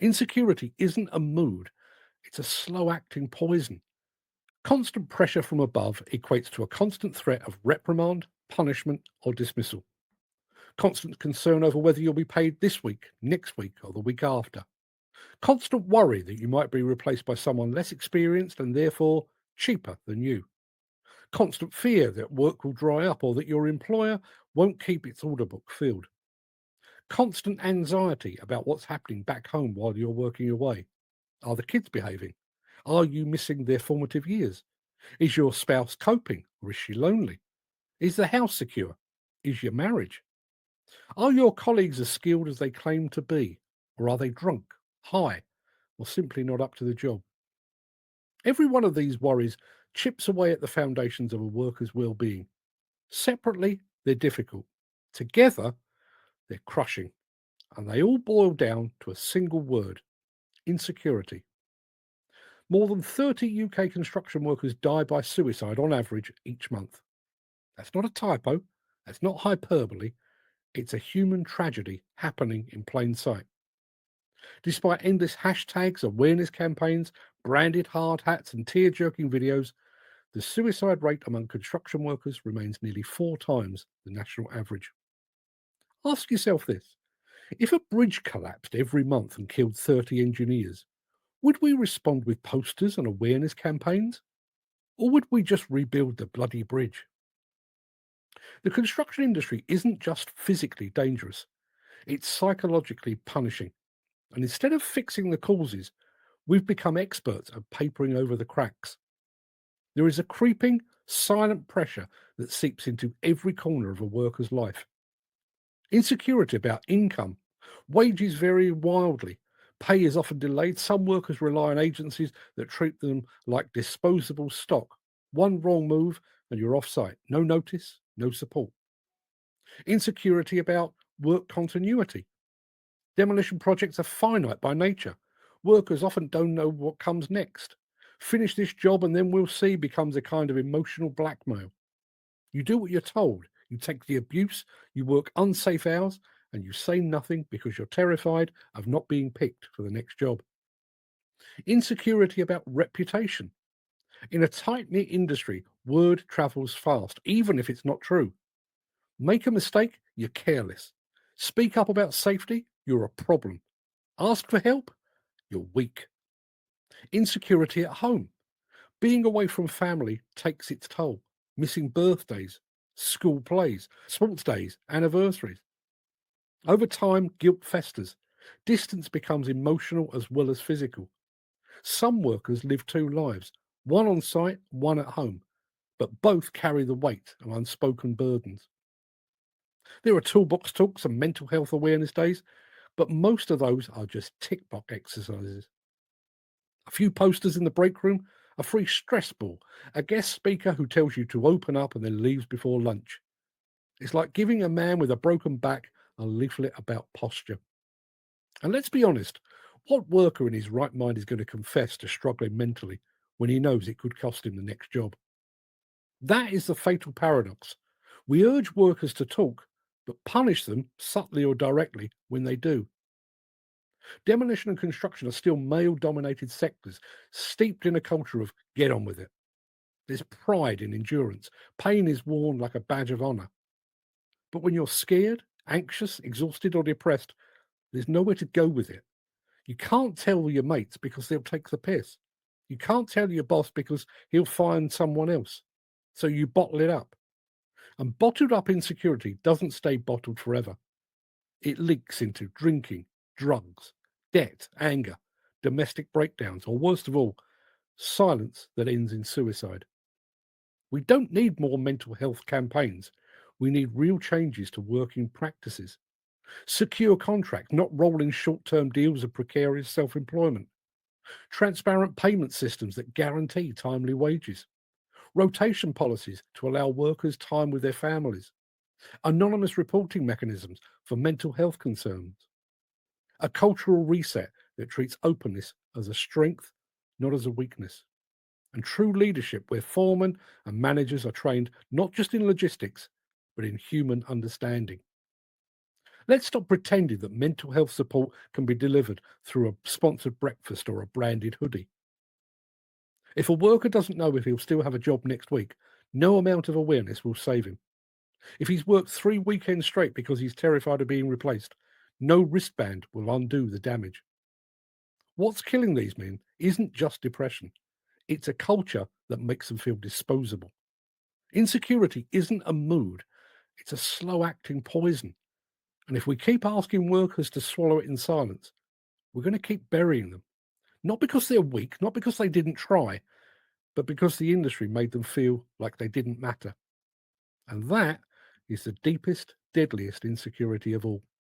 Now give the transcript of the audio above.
Insecurity isn't a mood, it's a slow acting poison. Constant pressure from above equates to a constant threat of reprimand, punishment, or dismissal. Constant concern over whether you'll be paid this week, next week, or the week after. Constant worry that you might be replaced by someone less experienced and therefore cheaper than you. Constant fear that work will dry up or that your employer won't keep its order book filled. Constant anxiety about what's happening back home while you're working away. Are the kids behaving? Are you missing their formative years? Is your spouse coping or is she lonely? Is the house secure? Is your marriage? Are your colleagues as skilled as they claim to be? Or are they drunk, high, or simply not up to the job? Every one of these worries chips away at the foundations of a worker's well-being. Separately, they're difficult. Together, they're crushing. And they all boil down to a single word: insecurity. More than 30 UK construction workers die by suicide on average each month. That's not a typo, that's not hyperbole, it's a human tragedy happening in plain sight. Despite endless hashtags, awareness campaigns, branded hard hats, and tear jerking videos, the suicide rate among construction workers remains nearly 4 times the national average. Ask yourself this: if a bridge collapsed every month and killed 30 engineers, would we respond with posters and awareness campaigns? Or would we just rebuild the bloody bridge? The construction industry isn't just physically dangerous, it's psychologically punishing. And instead of fixing the causes, we've become experts at papering over the cracks. There is a creeping, silent pressure that seeps into every corner of a worker's life. Insecurity about income. Wages vary wildly. Pay is often delayed. Some workers rely on agencies that treat them like disposable stock. One wrong move and you're off site. No notice, no support. Insecurity about work continuity. Demolition projects are finite by nature. Workers often don't know what comes next. Finish this job and then we'll see becomes a kind of emotional blackmail. You do what you're told. You take the abuse, you work unsafe hours, and you say nothing because you're terrified of not being picked for the next job. Insecurity about reputation. In a tight knit industry, word travels fast, even if it's not true. Make a mistake, you're careless. Speak up about safety, you're a problem. Ask for help, you're weak. Insecurity at home. Being away from family takes its toll. Missing birthdays, school plays, sports days, anniversaries. Over time, guilt festers. Distance becomes emotional as well as physical. Some workers live two lives, one on site, one at home, but both carry the weight of unspoken burdens. There are toolbox talks and mental health awareness days, but most of those are just tick box exercises. A few posters in the break room, a free stress ball, a guest speaker who tells you to open up and then leaves before lunch. It's like giving a man with a broken back a leaflet about posture. And let's be honest, what worker in his right mind is going to confess to struggling mentally when he knows it could cost him the next job? That is the fatal paradox. We urge workers to talk, but punish them subtly or directly when they do. Demolition and construction are still male dominated sectors, steeped in a culture of get on with it. There's pride in endurance. Pain is worn like a badge of honor. But when you're scared, anxious, exhausted, or depressed, there's nowhere to go with it. You can't tell your mates because they'll take the piss. You can't tell your boss because he'll find someone else. So you bottle it up. And bottled up insecurity doesn't stay bottled forever. It leaks into drinking, drugs, debt, anger, domestic breakdowns, or worst of all, silence that ends in suicide. We don't need more mental health campaigns. We need real changes to working practices. Secure contracts, not rolling short term deals of precarious self employment. Transparent payment systems that guarantee timely wages. Rotation policies to allow workers time with their families. Anonymous reporting mechanisms for mental health concerns. A cultural reset that treats openness as a strength, not as a weakness. And true leadership where foremen and managers are trained not just in logistics, but in human understanding. Let's stop pretending that mental health support can be delivered through a sponsored breakfast or a branded hoodie. If a worker doesn't know if he'll still have a job next week, no amount of awareness will save him. If he's worked 3 weekends straight because he's terrified of being replaced, no wristband will undo the damage. What's killing these men isn't just depression, it's a culture that makes them feel disposable. Insecurity isn't a mood, it's a slow acting poison. And if we keep asking workers to swallow it in silence, we're going to keep burying them. Not because they're weak, not because they didn't try, but because the industry made them feel like they didn't matter. And that is the deepest, deadliest insecurity of all.